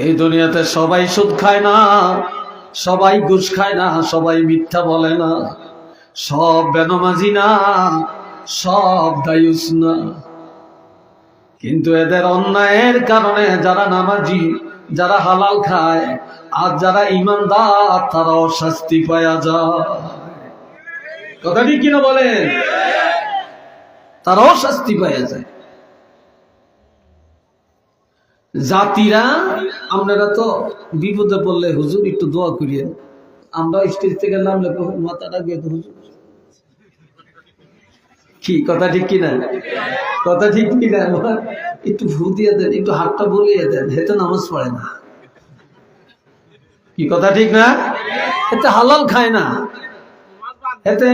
এই দুনিয়াতে সবাই সুদ খায় না, সবাই ঘুষ খায় না, সবাই মিথ্যা বলে না, সব বেনামাজি না, সব দায়ুস না। কিন্তু এদের অন্যায়ের কারণে যারা নামাজি, যারা হালাল খায়, আর যারা ইমানদার তারাও শাস্তি পাওয়া যায়। কথা ঠিক কিনা বলেন? তারাও শাস্তি পাওয়া যায়। জাতিরা, আপনারা তো বিপদে পড়লে হুজুর একটু দোয়া করিয়েন, আমরা স্টেজ থেকে নামলে মাথাটা গিয়ে হুজুর, কি কথা ঠিক কিনা? কথা ঠিক কিনা? একটু ভু দিয়ে দেন, একটু হাতটা বলিয়ে দেন, হেতে নামাজ পড়ে না। কি কথা ঠিক না? এতে হালাল খায় না, এতে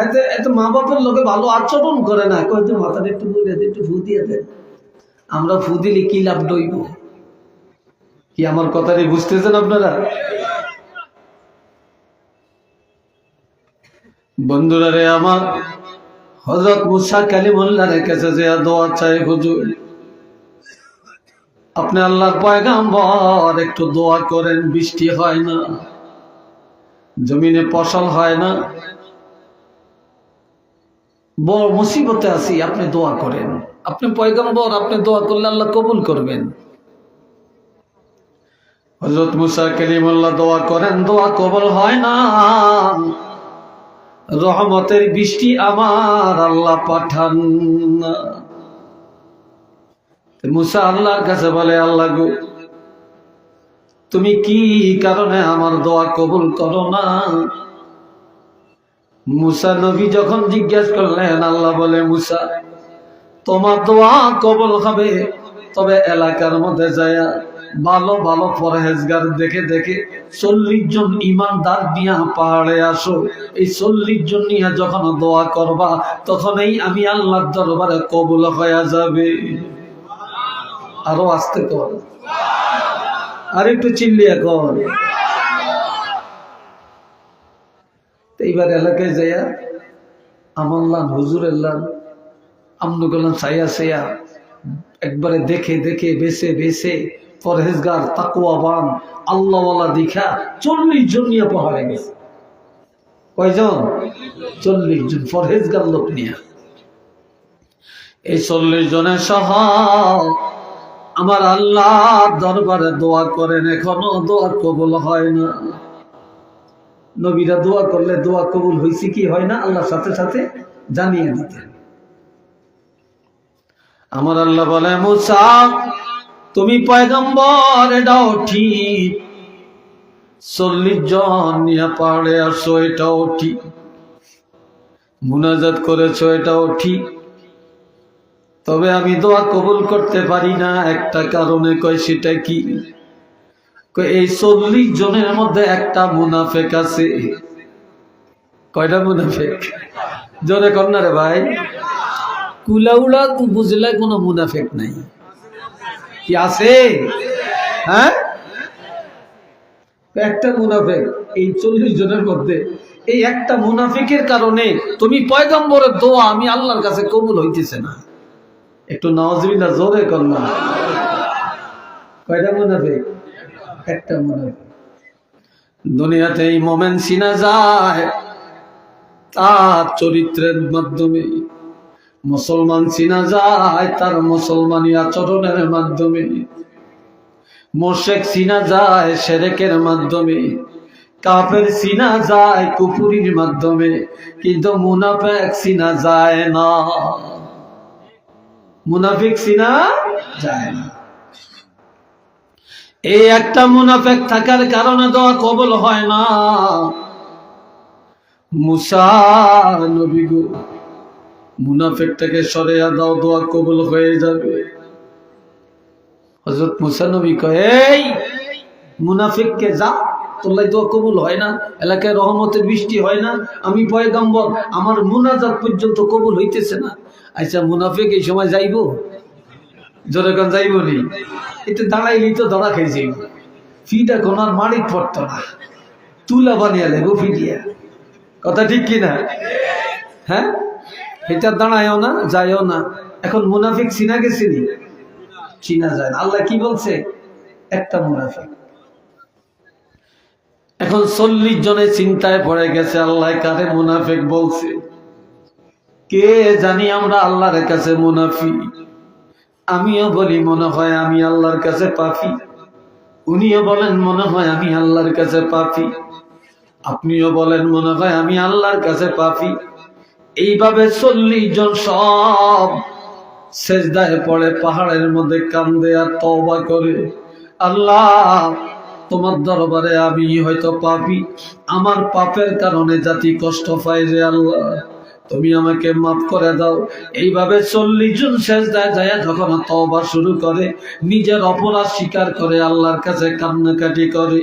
এতে এত মা বাপের লোকে ভালো আচরণ করে না, কয়েকটা মাথাটা একটু বলিয়ে দেন, একটু ভু দিয়ে দেন। আমরা ফু দিলে কি লাভ দইব? কি আমার কথাটি বুঝতেছেন আপনারা? বন্ধুরা রে আমার, হযরত মুসা কালিমুল্লাহর কাছে যে দোয়া চাই, হুজুর আপনি আল্লাহর পয়গম্বর, একটু দোয়া করেন, বৃষ্টি হয় না, জমিনে ফসল হয় না, বড় মুসিবতে আছি, আপনি দোয়া করেন। আপনি পয়গম্বর, আপনি দোয়া করলে আল্লাহ কবুল করবেন। হযরত মুসা কালিমুল্লাহ দোয়া করেন, দোয়া কবুল হয় না। রহমতের বৃষ্টি আমার আল্লাহ পাঠান না। মুসা আল্লাহর কাছে বলে, আল্লাহ গো, তুমি কি কারণে আমার দোয়া কবুল করো না? মুসা নবী যখন জিজ্ঞাসা করলেন, আল্লাহ বলে, মুসা তোমার দোয়া কবুল হবে, তবে এলাকার মধ্যে যায় ভালো ভালো পরহেজগার দেখে দেখে 40 জন ইমানদার নিয়ে পাহাড়ে আসো। এই 40 জন নিয়ে যখন দোয়া করবা, তখনই আমি আল্লাহর দরবারে কবুল হয়ে যাবে। আরো আস্তে কর, আর একটু চিল্লিয়া কর। এইবার এলাকায় যাইয়া আমল্লান হুজুরের লান আমনু গেলাম সাইয়া সাইয়া একবারে দেখে দেখে বেছে বেছে পরহেজগার তাকওয়াবান আল্লাহওয়ালা দেখা 40 জন নিয়ে পাহাড়ে গেছে। কয়জন? 40 জন পরহেজগার লোক নিয়ে। এই 40 জনের সহ আমার আল্লাহর দরবারে দোয়া করেন, এখনো দোয়া কবুল হয় না। নবীরা দোয়া করলে দোয়া কবুল হয়েছে কি হয় না, আল্লাহর সাথে সাথে জানিয়ে দিতেন। আমার আল্লাহ বলে, মুসা তুমি পয়গম্বর, এটাও ঠিক, 40 জন নিয়ে পাহাড়ে আসো, এটাও ঠিক, মুনাজাত করেছো, এটাও ঠিক, তবে আমি দোয়া কবুল করতে পারি না একটা কারণে। কয় সেটা কি? এই 40 জনের মধ্যে একটা মুনাফেক আছে। কয়টা মুনাফেক? জোরে কর না রে ভাই। কুলাউলা বুঝলে কোনো মুনাফেক নাই, কি আছে? হ্যাঁ, একটা মুনাফেক এই 40 জনের মধ্যে। এই একটা মুনাফিকের কারণে তুমি পয়গম্বরের দোয়া আমি আল্লাহর কাছে কবুল হইতেছে না। একটু নাউজুবিল্লাহ জোরে কর না। কয়টা মুনাফিক? একটা মুনাফিক। দুনিয়াতে এই মোমেন চিনা যায় তার চরিত্রের মাধ্যমে, মুসলমান চিনা যায় তার মুসলমানি আচরণের মাধ্যমে, মুশরিক চিনা যায় শিরকের মাধ্যমে, কাফের চিনা যায় কুফরির মাধ্যমে, কিন্তু মুনাফিক চিনা যায় না। মুনাফিক চিনা যায় না। এই একটা মুনাফিক থাকার কারণে দোয়া কবুল হয় না। মুসা নবী গো, মুনাফিকটাকে সরিয়ে দাও, দোয়া কবুল হয়ে যাবে। হযরত মুসা নবী কয়, এই মুনাফিককে যা, তোর লাই দোয়া কবুল হয় না, এলাকায় রহমতের বৃষ্টি হয় না, আমি পয়গম্বর, আমার মুনাজাত পর্যন্ত কবুল হইতেছে না। আচ্ছা মুনাফিক এই সময় যাইব? জোরে কোন যাইব নি? একটু দাঁড়াইলি তো ধরা খেয়ে যাইব। ফিটা কোন আর মারিত পড়তো না, তুলা বানিয়ে লেবো ফিটিয়া। কথা ঠিক কিনা? হ্যাঁ, এটা দাঁড়ায়ও না, যায়ও না। এখন মুনাফিক চিনা গেছিনি? চিনা যায় না। আল্লাহ কি বলছে? একটা মুনাফিক। এখন 40 জনে চিন্তায় পড়ে গেছে, আল্লাহ কারে মুনাফিক বলছে? কে জানি আমরা আল্লাহর কাছে মুনাফিক। আমিও বলি মনে হয় আমি আল্লাহর কাছে পাপী, উনিও বলেন মনে হয় আমি আল্লাহর কাছে পাপী, আপনিও বলেন মনে হয় আমি আল্লাহর কাছে পাপী। এইভাবে 40 জন সব সেজদায় পড়ে পাহাড়ের মধ্যে কান্দে আর তওবা করে, আল্লাহ তোমার দরবারে আমি হয়তো পাপী, আমার পাপের কারণে জাতি কষ্ট পায় রে আল্লাহ, তুমি আমাকে মাফ করে দাও। এইভাবে 40 জন সেজদায় যায় যখন তওবা শুরু করে, নিজের অপরাধ স্বীকার করে, আল্লাহর কাছে কান্নাকাটি করে।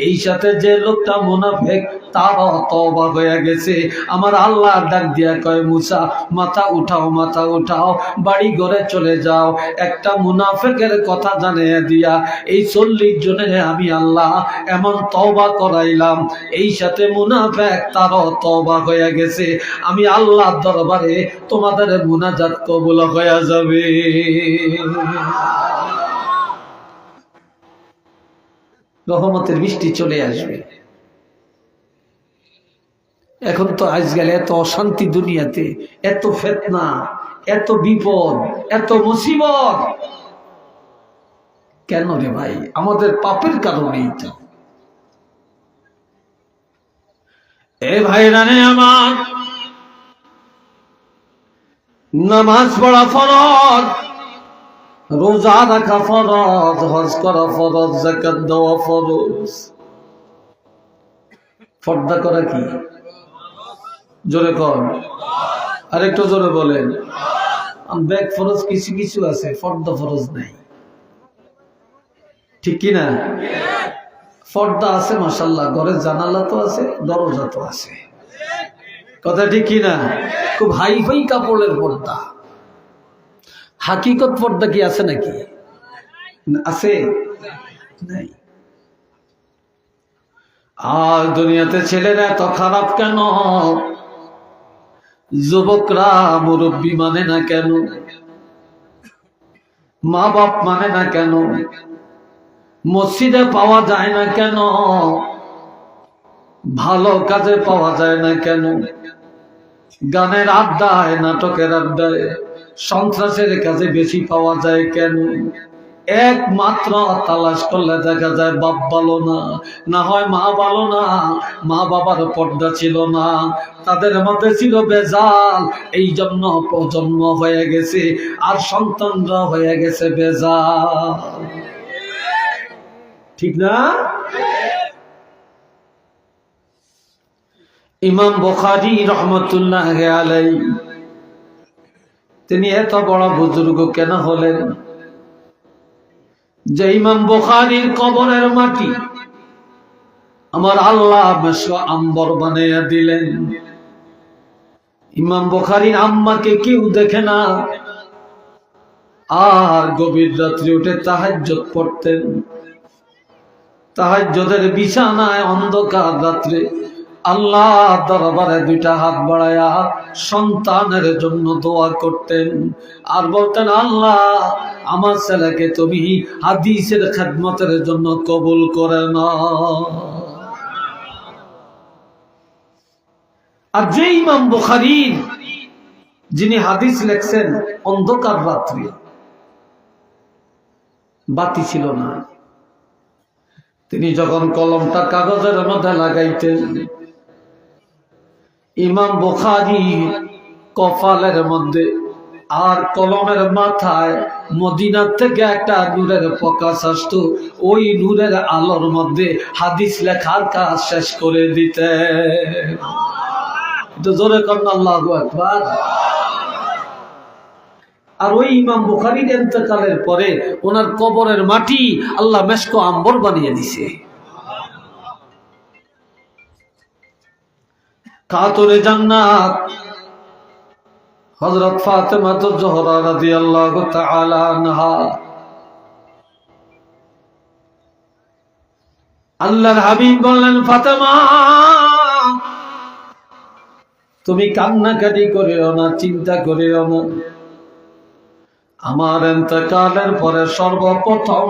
এই সাথে যে লোকটা মুনাফিক তারও তওবা হয়ে গেছে। আমার আল্লাহ ডাক দিয়া কয়, মুসা মাথা উঠাও, মাথা উঠাও, বাড়ি ঘরে চলে যাও। একটা মুনাফিকের কথা জানিয়ে দিয়া এই 40 জনের আমি আল্লাহ এমন তওবা করাইলাম, এই সাথে মুনাফিক তারও তওবা হয়ে গেছে। আমি আল্লাহর দরবারে তোমাদের মুনাজাত কবুল হয়ে যাবে। রহমতের বৃষ্টি চলে আসবে। এখন তো আজকাল এত অশান্তি দুনিয়াতে, এত ফিতনা, এত বিপদ, এত মুসিবত, কেন রে ভাই? আমাদের পাপের কারণেই তো। এ ভাইরা রে আমার, নামাজ পড়া ফরজ, রোজা রাখা ফরজ, হজ করা ফরজ, যাকাত দেওয়া ফরজ। পর্দা করা কি? জোরে কর, আরেকটু জোরে বলেন। ব্যাগ ফরজ কিছু কিছু আছে, পর্দা ফরজ নাই, ঠিক কিনা? পর্দা আছে মাশাআল্লাহ, ঘরের জানালা তো আছে, দরজা তো আছে, কথা ঠিক কিনা? খুব হাই ফাই কাপড়ের পর্দা। হাকিকত পর্দা কি আছে নাকি? আছে? নাই। আর দুনিয়াতে ছেলেরা এত খারাপ কেন? যুবকরা মুরব্বী মানে না কেন? মা বাপ মানে না কেন? মসজিদে পাওয়া যায় না কেন? ভালো কাজে পাওয়া যায় না কেন? গানের আড্ডায়, নাটকের আড্ডায়, সন্ত্রাসের কাজে বেশি পাওয়া যায় কেন? একমাত্র তালাশ করলে দেখা যায় বাপ ভালো না, না হয় মা ভালো না। মা বাবার পর্দা ছিল না, তাদের মধ্যে ছিল বেজাল, এই জন্য প্রজন্ম হয়ে গেছে আর সন্তানরা হয়ে গেছে বেজাল, ঠিক না? ইমাম বুখারী রহমতুল্লাহ আলাইহি তিনি এত বড় বুজুর্গ কেন হলেন? যে ইমাম বুখারীর কবরের মাটি আমার আল্লাহ মেশো আম্বর বানাইয়া দিলেন। ইমাম বুখারীর আম্মাকে কেউ দেখে না, আর গভীর রাত্রে উঠে তাহাজ্জুদ পড়তেন। তাহাজ্জুদের বিছানায় অন্ধকার রাত্রে আল্লাহ দরবারে 2টা হাত বাড়ায়া সন্তানের জন্য দোয়া করতেন আর বলতেন, আল্লাহ আমার ছেলেকে তুমি হাদিসের খেদমতের জন্য কবুল করে নাও। আর যে ইমাম বুখারী যিনি হাদিস লেখছেন, অন্ধকার রাত্রি, বাতি ছিল না, তিনি যখন কলমটা কাগজের মধ্যে লাগাইতেন, ইমাম বুখারী কপালের মধ্যে আর কলমের মাথায় মদিনা থেকে একটা নূরের প্রকাশ আসতো, ওই নূরের আলোর মধ্যে হাদিস লেখার কাজ শেষ করে দিতেন। তো জোরে করেন আল্লাহু আকবার। আর ওই ইমাম বুখারীর ইন্তেকালের পরে ওনার কবরের মাটি আল্লাহ মেশক আম্বর বানিয়ে দিছে। খাতুনে জান্নাত হযরত ফাতেমা জোহরা রাদিয়াল্লাহু তাআলা আনহা, আল্লাহর হাবিব বললেন, ফাতেমা তুমি কান্নাকাটি করিও না, চিন্তা করিও না, আমার ইন্তেকালের পরে সর্বপ্রথম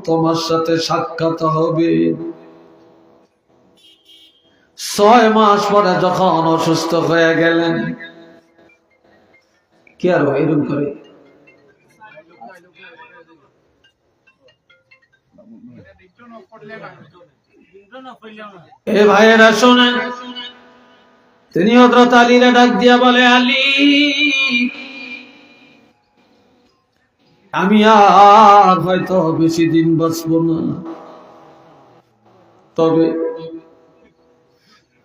তোমার সাথে সাক্ষাৎ হবে। 6 মাস পরে যখন অসুস্থ হয়ে গেলেন, কি আর এরকম করে এ ভাইয়েরা শোনেন, তিনি হযরত আলীরে ডাক দিয়া বলে, আলী, আমি আর হয়তো বেশি দিন বাঁচব না, তবে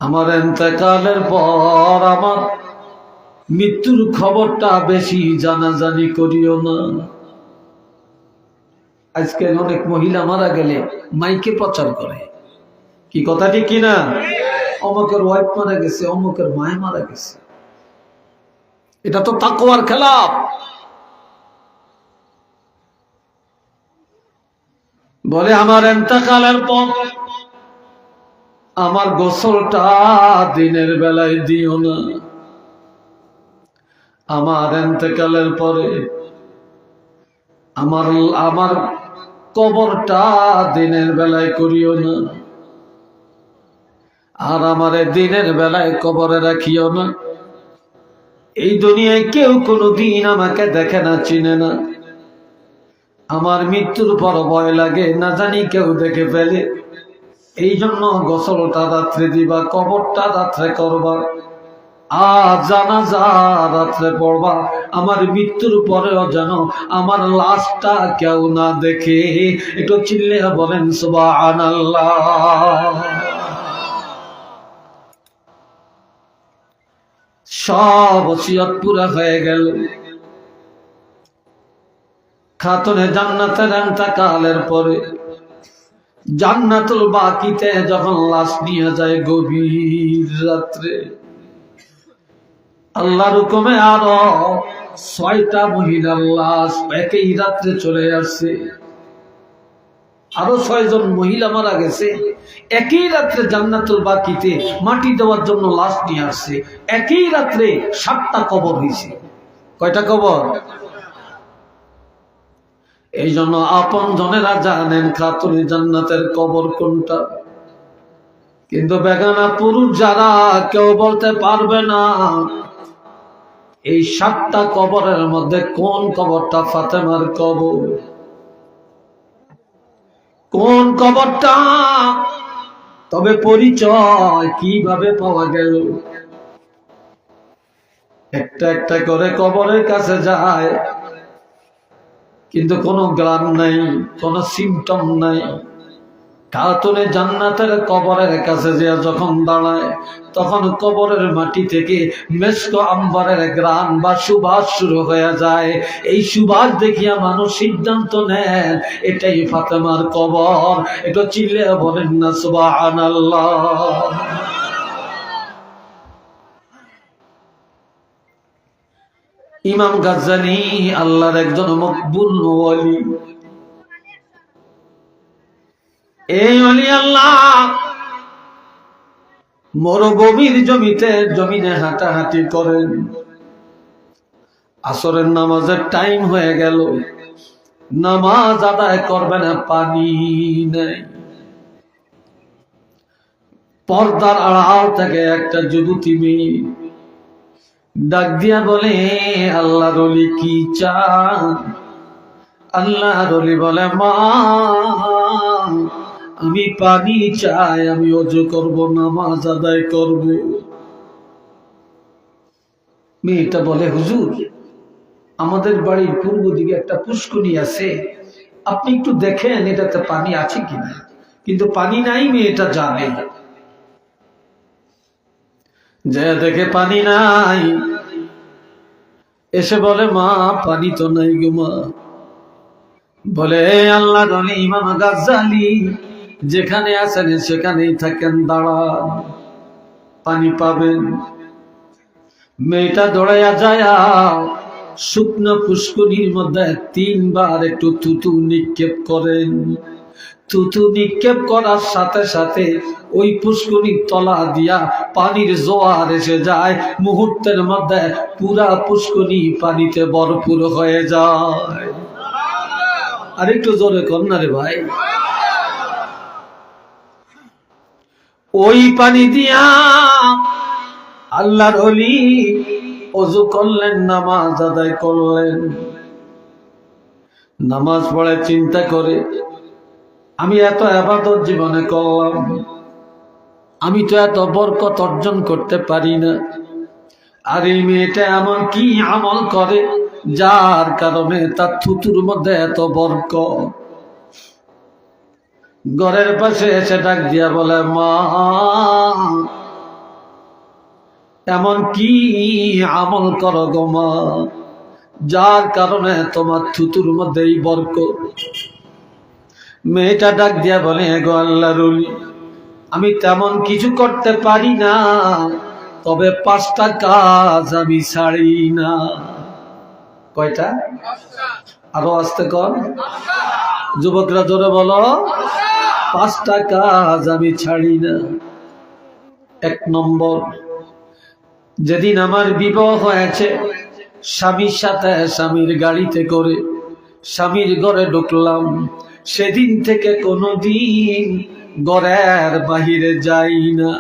আমার ইন্তেকালের পর আমার মৃত্যুর খবরটা বেশি জানাজানি করিও না। আজকে অনেক মহিলা মারা গেলে মাইকে প্রচার করে, কি কথা ঠিক কিনা? অমুকের ওয়াইফ মারা গেছে, অমুকের মায় মারা গেছে। এটা তো তাকওয়ার খেলাফ। বলে আমার ইন্তেকালের পর আমার গোসলটা দিনের বেলায় দিও না, আমার ইন্তেকালের পরে আমার কবরটা দিনের বেলায় করিও না, আর আমারে দিনের বেলায় কবরে রাখিও না। এই দুনিয়ায় কেউ কোনোদিন আমাকে দেখে না, চিনে না। আমার মৃত্যুর পর ভয় লাগে, না জানি কেউ দেখে ফেলে। এই জন্য গোসলটা রাত্রে দিবা, কবরটা রাত্রে করবা, আর জানাজা রাত্রে পড়বা। আমার মৃত্যুর পরেও যেন আমার লাশটা কেউ না দেখে। একটু চিল্লে বলেন সুবহানাল্লাহ। সব ওসিয়ত পুরা হয়ে গেল। খাতুনে জান্নাতের ইন্তেকালের পরে জান্নাতুল বাকিতে যখন লাশ নিয়ে যায় গভীর রাত্রে, আল্লাহর হুকুমে আরো 6টা মহিলার লাশ একই রাত্রে চলে আসছে। আরো 6 জন মহিলা মারা গেছে, একই রাত্রে জান্নাতুল বাকিতে মাটি দেওয়ার জন্য লাশ নিয়ে আসছে। একই রাত্রে 7টা কবর হয়েছে। কয়টা কবর? এই জন্য আপন জনেরা জানেন খাতুনে জান্নাতের কবর কোনটা, কিন্তু বেগানা পুরুষ যারা কেউ বলতে পারবে না এই 7টা কবরের মধ্যে কোন কবরটা ফাতেমার কবর, কোন কবরটা। তবে পরিচয় কিভাবে পাওয়া গেল? একটা একটা করে কবরের কাছে যায়, কিন্তু কোনো গ্রাম নাই, কোনো সিমটম নাই। খাতুনে জান্নাতের কবরের কাছে যে যখন দাঁড়ায়, তখন কবরের মাটি থেকে মেস্ক আম্বরের গ্রান বা সুবাস শুরু হয়ে যায়। এই সুবাস দেখিয়া মানুষ সিদ্ধান্ত নেন এটাই ফাতেমার কবর। এটা চিল্লে বলেন না সুবহানাল্লাহ। ইমাম গাজ্জালি আল্লাহর একজন মকবুল ওয়ালি। এই ওলি আল্লাহ মরুভূমির জমিনে হাঁটাহাঁটি করেন। আসরের নামাজের টাইম হয়ে গেল, নামাজ আদায় করবে না, পানি নেই। পর্দার আড়াল থেকে একটা যুবতী মেয়ে ডাক দিয়া বলে, আল্লাহর ওলি কি চান? আল্লাহর ওলি বলে, মা আমি পানি চাই, আমি ওযু করব, নামাজ আদায় করব। মেয়েটা বলে, হুজুর আমাদের বাড়ির পূর্ব দিকে একটা পুষ্করী আছে, আপনি একটু দেখেন এটাতে পানি আছে কিনা। কিন্তু পানি নাই, মেয়েটা জানে। যে দেখে পানি নাই, এসে বলে, মা পানি তো নাই গো মা। বলে, আল্লাহর ওলি ইমাম গাজ্জালি যেখানে আছেন সেখানেই থাকেন, দাঁড়ান, পানি পাবেন। মেয়েটা দৌড়াইয়া যায়, শুকনো পুষ্করির মধ্যে 3 বার একটু থুতু নিক্ষেপ করেন। থুতু নিক্ষেপ করার সাথে সাথে ওই পুষ্করিণীর তলা দিয়া পানির জোয়ার এসে যায়, মুহূর্তের মধ্যে পুরা পুষ্করিণী পানিতে ভরপুর হয়ে যায়। আরেকটু জোরে কর না রে ভাই। ওই পানি দিয়া আল্লাহর ওলি ওযু করলেন, নামাজ আদায় করলেন। নামাজ পড়ে চিন্তা করে, আমি এত ইবাদত জীবনে করলাম, আমি তো এত বরকত অর্জন করতে পারি না, আর এই মেয়েটা এমন কি আমল করে যার কারণে তার থুতুর মধ্যে এত বরকত। ঘরের পাশে এসে ডাক দিয়া বলে, মা এমন কি আমল করো গো মা, যার কারণে তোমার থুতুর মধ্যে এই বরকত। মেয়েটা ডাক দিয়া বলে, গো আল্লাহর ওলি, আমি তেমন কিছু করতে পারি না, তবে 5টা কাজ আমি ছাড়ি না। কয়টা? আরো আস্তে কর, যুবকরা জোরে বলো, 5টা কাজ আমি ছাড়ি না। 1 নম্বর, যেদিন আমার বিবাহ হয়েছে, স্বামীর সাথে স্বামীর গাড়িতে করে স্বামীর ঘরে ঢুকলাম, সেদিন থেকে কোনোদিন ঘরের বাহিরে যাই না,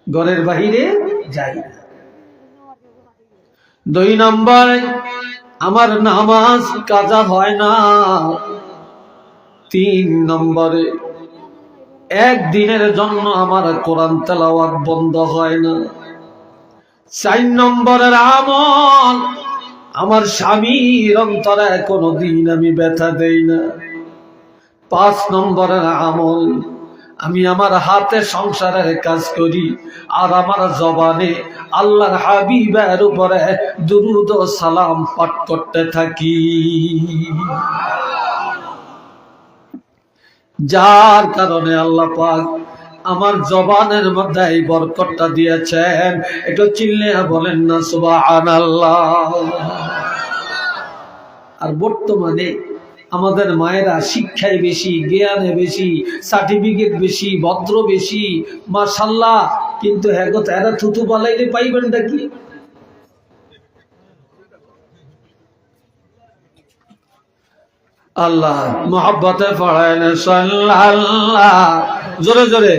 ঘরের বাহিরে যাই না। 2 নম্বর, আমার নামাজ কাজা হয় না। 3 নম্বরে, একদিনের জন্য আমার কোরআন তেলাওয়াত বন্ধ হয় না। 4 নম্বরের আমল, আমার স্বামীর অন্তরে কোনোদিন আমি ব্যথা দেই না। 5 নম্বরের আমল, আমি আমার হাতে সংসারের কাজ করি, আর আমার জবানে আল্লাহর হাবিবের উপরে দুরূদ ও সালাম পাঠ করতে থাকি, যার কারণে আল্লাহ পাক আমার জবানের মধ্যে এই বরকতটা দিয়েছেন। একটু চিল্লিয়া বলেন না সুবহানাল্লাহ। আর বর্তমানে আমাদের মায়েরা শিক্ষায় বেশি, জ্ঞানে বেশি, সার্টিফিকেট বেশি, ভদ্র বেশি, মাশাআল্লাহ, কিন্তু এরা থুতু বালাইলে পাইবেনটা কি? আল্লাহ মোহাব্বতে পড়েন সাল্লাল্লাহ, জোরে জোরে,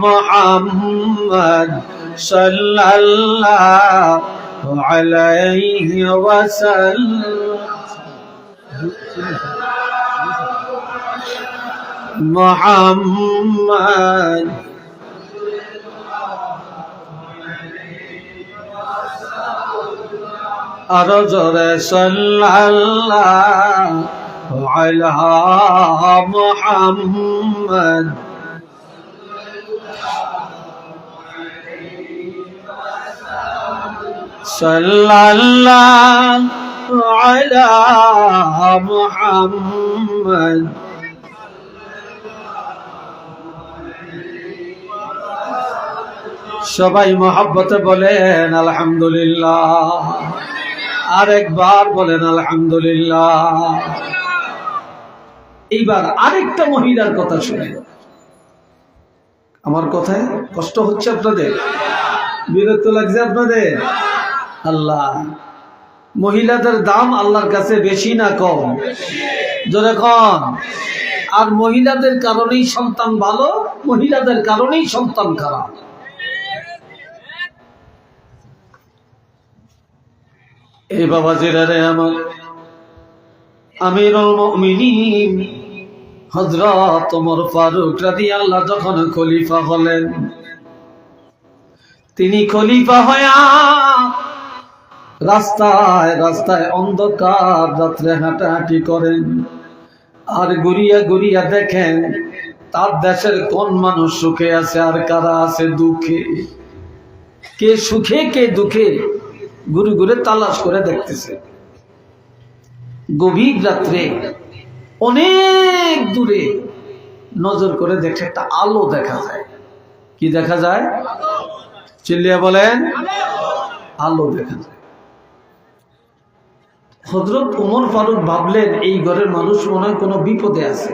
মুহাম্মদ সাল্লাল্লাহু আলাইহি ওয়াসাল্লাম, মুহাম্মদ আরো জোরে সাল্লাল্লাহু আলা মুহাম্মদ সাল্লাল্লাহু আলা মুহাম্মদ। সবাই মহব্বতে বলেন আলহামদুলিল্লাহ, আরেকবার বলেন আলহামদুলিল্লাহ। এইবার আরেকটা মহিলার কথা শুনে, আমার কথায় কষ্ট হচ্ছে আপনাদের, বিরক্ত লাগছে আপনাদের? আল্লাহ, মহিলাদের দাম আল্লাহর কাছে বেশি না কম? জোরে কম। আর মহিলাদের কারণেই সন্তান ভালো, মহিলাদের কারণেই সন্তান খারাপ। এই বাবাজিরা রে আমার, আমিরুল মুমিনিন হযরত ওমর ফারুক রাদিয়াল্লাহু যখন খলিফা হলেন, তিনি খলিফা হয়ে রাস্তায় রাস্তায় অন্ধকার রাত্রে হাঁটাহাঁটি করেন, আর ঘুরিয়া ঘুরিয়া দেখেন তার দেশের কোন মানুষ সুখে আছে আর কারা আছে দুঃখে, কে সুখে কে দুঃখে, ঘুরে ঘুরে তালাশ করে দেখতেছে। গভীর রাত্রে অনেক দূরে নজর করে দেখে একটা আলো দেখা যায়। কি দেখা যায়? চিল্লিয়া বলেন, আলো দেখা যায়। হযরত ওমর ফারুক ভাবলেন এই ঘরের মানুষ মনে হয় কোনো বিপদে আছে,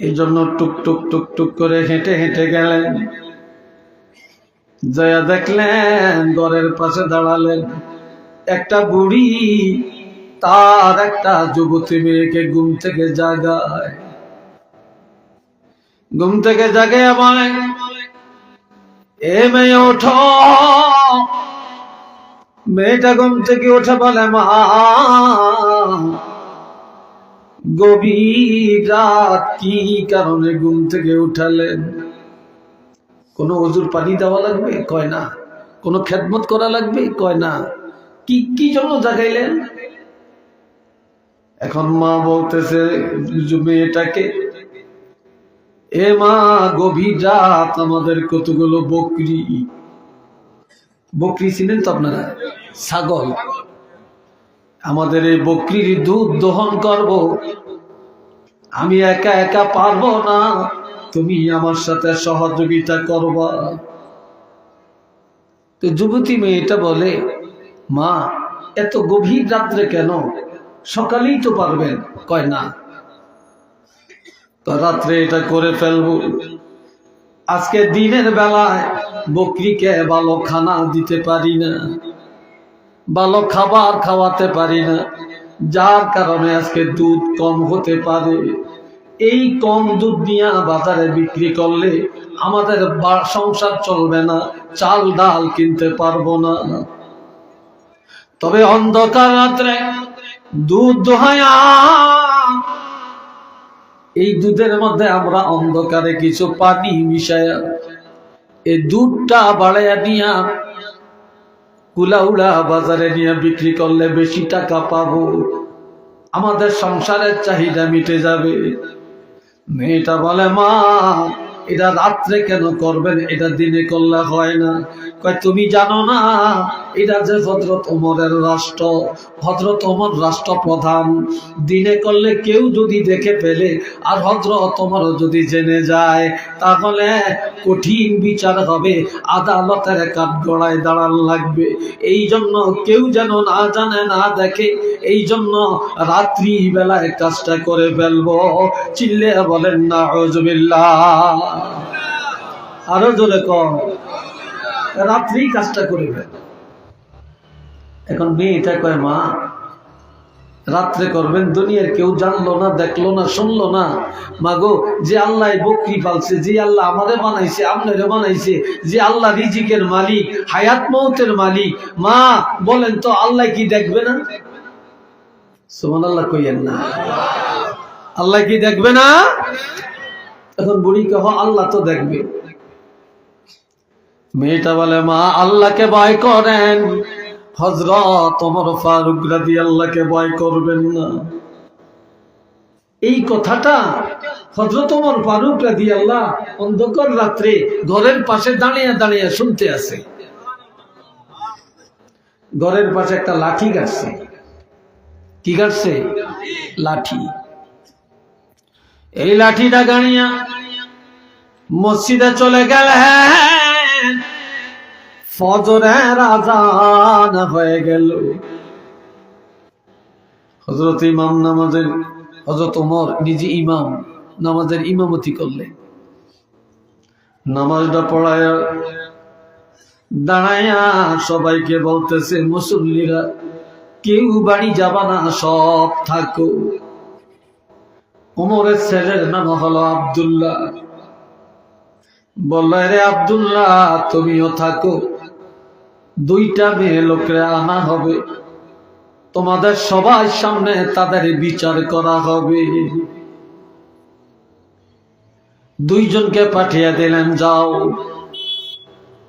এই জন্য টুক টুক টুক টুক করে হেঁটে হেঁটে গেলেন। জয়া দেখলেন ঘরের পাশে দাঁড়ালেন একটা বুড়ি তার একটা যুবতী মেয়েকে ঘুম থেকে জাগায়। ঘুম থেকে জাগায় বলে, এ মেয়ে ওঠো। মেয়েটা ঘুম থেকে উঠে বলে, মা গভীর রাত কি কারণে ঘুম থেকে উঠালেন? কোনো ওজুর পানি দেওয়া লাগবে? কয় না। কোনো খেদমত করা লাগবে? কয় না। কি কি জন্য জাগাইলেন? এখন মা বলতেছে মেয়েটাকে, এ মা গভীর রাত আমাদের কতগুলো বকরি, বকরি চিনেন তো আপনারা? ছাগল। আমাদের এই বকরির দুধ দহন করব, আমি একা একা পারবো না, তুমি আমার সাথে সহযোগিতা করবা। তো যুবতী মেয়েটা বলে, মা এত গভীর রাত্রে কেন? সকালেই তো পারবেন। কয় না, তো রাত্রে এটা করে ফেলবো। আজকে দিনের বেলায় বকরিকে ভালো খানা দিতে পারি না, ভালো খাবার খাওয়াতে পারি না, যার কারণে আজকে দুধ কম হতে পারে। এই কম দুধ নিয়ে বাজারে বিক্রি করলে আমাদের সংসার চলবে না, চাল ডাল কিনতে পারবো না। তবে অন্ধকার রাত্রে দুধ দোহায়া, এই দুধের মধ্যে আমরা অন্ধকারে কিছু পানি মিশায়া এই দুধটা বাড়াইয়া নিয়া কুলাউলা বাজারে নিয়ে বিক্রি করলে বেশি টাকা পাবো, আমাদের সংসারের চাহিদা মিটে যাবে। মেয়েটা বলে, মা এটা রাত্রে কেন করবেন? এটা দিনে করলে হয় না। কয় তুমি জানো না এটা যে হযরত ওমরের রাষ্ট্র, হযরত ওমর রাষ্ট্রপ্রধান, দিনে করলে কেউ যদি দেখে ফেলে আর হযরত ওমর যদি জেনে যায় তাহলে কঠিন বিচার হবে, আদালতের কাঠগড়ায় দাঁড়ান লাগবে। এই জন্য কেউ যেন না জানে না দেখে, এই জন্য রাত্রি বেলায় কাজটা করে ফেলবো। চিল্লে বলেন নাউযুবিল্লাহ। আরো জোরে কর, রাত্রি কাজটা করে ফেল। এখন মেয়েটা কয়, মা রাত্রে করবেন, দুনিয়ার কেউ জানলো না, দেখলো না, শুনলো না। মাগো, যে আল্লাহ বকরি পালছে, যে আল্লাহ আমারে বানাইছে, আপনারে বানাইছে, যে আল্লাহ রিজিকের মালিক, হায়াত মৌতের মালিক, মা বলেন তো আল্লাহ কি দেখবে না? সুবহানাল্লাহ কইয়েন না। আল্লাহ কি দেখবে না? এখন বুড়ি কহ, আল্লাহ তো দেখবে। মেয়েটা বলে, মা আল্লাহকে ভয় করেন, হযরত ওমর ফারুক রাদিয়াল্লাহকে ভয় করবেন না। এই কথাটা হযরত ওমর ফারুক রাদিয়াল্লাহ অন্ধকার রাত্রে ঘরের পাশে দাঁড়িয়ে দাঁড়িয়ে শুনতে আছে। ঘরের পাশে একটা লাঠি গাড়ছে। কি গাড়ছে? লাঠি। এই লাঠিটা গাড়িয়া মসজিদে চলে গেলেন। ফজরের আযান হয়ে গেল। হযরত ইমাম নামাজের, হযরত ওমর নিজে ইমাম নামাজের ইমামতি করলেন। নামাজটা পড়ায়া দাঁড়ায়া সবাইকে বলতেছে, মুসল্লিরা কেউ বাড়ি যাবা না, সব থাকো। ওমরের ছেলের নাম হলো আব্দুল্লাহ। বলল, রে আব্দুল্লাহ তুমিও থাকো, দুইটা মেয়ে লোকরে আনা হবে, তোমাদের সবার সামনে তাদের বিচার করা হবে। দুইজনকে পাঠিয়ে দিলেন, যাও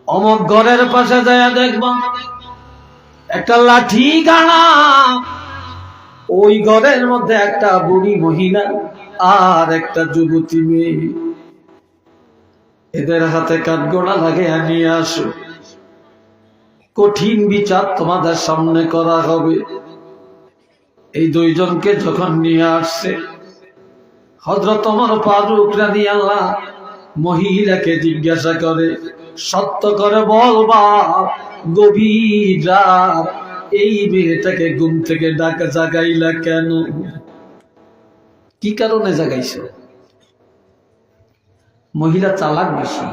অমক ঘরের পাশে যায় দেখবা একটা লাঠি গাড়া, ওই ঘরের মধ্যে একটা বুড়ি মহিলা আর একটা যুবতী মেয়ে, এদের হাতে কাঠগড়া লাগিয়ে নিয়ে আসো, কঠিন বিচার তোমাদের সামনে করা হবে। এই দুইজনকে যখন নিয়ে আসছে, হযরত ওমর ফারুক রাদিয়াল্লাহ মহিলাকে জিজ্ঞাসা করে, সত্য করে বলবা গভীর রাত এই মেয়েটাকে ঘুম থেকে ডাকা জাগাইলা কেন? কি কারণে জাগাইছো? মহিলা চালাক বেশি,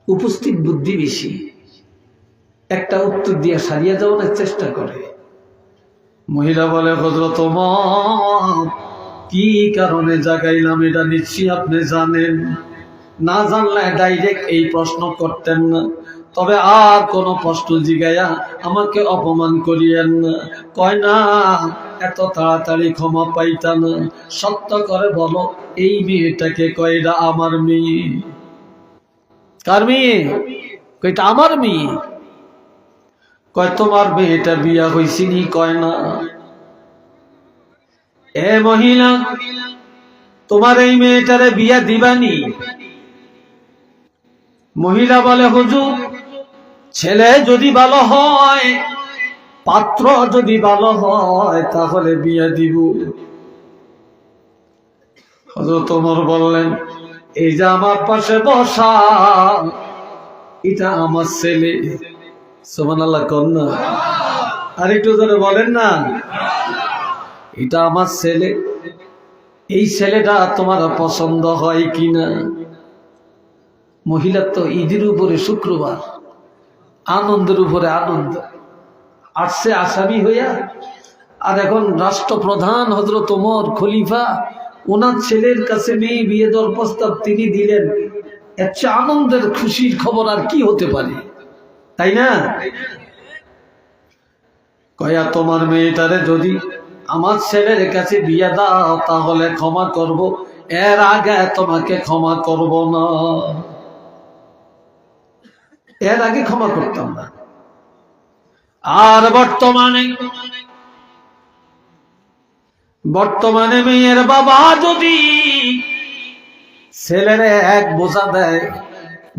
উপস্থিত বুদ্ধি বেশি, একটা উত্তর দিয়ে সারিয়ে যাওয়ার চেষ্টা করে। মহিলা বলে, হযরত ওমর, কি কারণে জাগাইলাম এটা নিশ্চয়ই আপনি জানেন। না জানলে ডাইরেক্ট এই প্রশ্ন করতেন না, তবে আর কোন প্রশ্ন জিগাইয়া আমাকে অপমান করিয়েন না। কয় না, এত তাড়াতাড়ি ক্ষমা পাইতা না, সত্য করে বলো এই মেয়েটাকে। কয়টা আমার মেয়ে। কার মেয়ে? কয়টা আমার মেয়ে। কয় তোমার মেয়েটা বিয়া হইছিনি? কয় না। এ মহিলা, তোমার এই মেয়েটারে বিয়া দিবানি? মহিলা বলে, হুজুর, ছেলে যদি ভালো হয়, পাত্র যদি ভালো হয়, তাহলে বিয়া দিব। হযরত ওমর বললেন, এই যে আমার পাশে বসা, এটা আমার ছেলে। সুবহানাল্লাহ কন্যা, আর একটু ধরে বলেন না, এটা আমার ছেলে। এই ছেলেটা তোমার পছন্দ হয় কিনা? মহিলা তো ঈদের উপরে শুক্রবার, আনন্দের উপরে আনন্দ, আসছে আসামি হইয়া। আর এখন রাষ্ট্রপ্রধান হযরত ওমর খলিফা, ওনার ছেলের কাছে মেয়ে বিয়ে দেওয়ার প্রস্তাব তিনি দিলেন। এর চেয়ে আনন্দের খুশির খবর আর কি হতে পারে, তাই না? কয়া, তোমার মেয়েটারে যদি আমার ছেলের কাছে বিয়ে দাও তাহলে ক্ষমা করব, এর আগে তোমাকে ক্ষমা করব না। এর আগে ক্ষমা করতাম না। আর বর্তমানে মেয়ের বাবা যদি ছেলেরে এক বোঝা দেয়,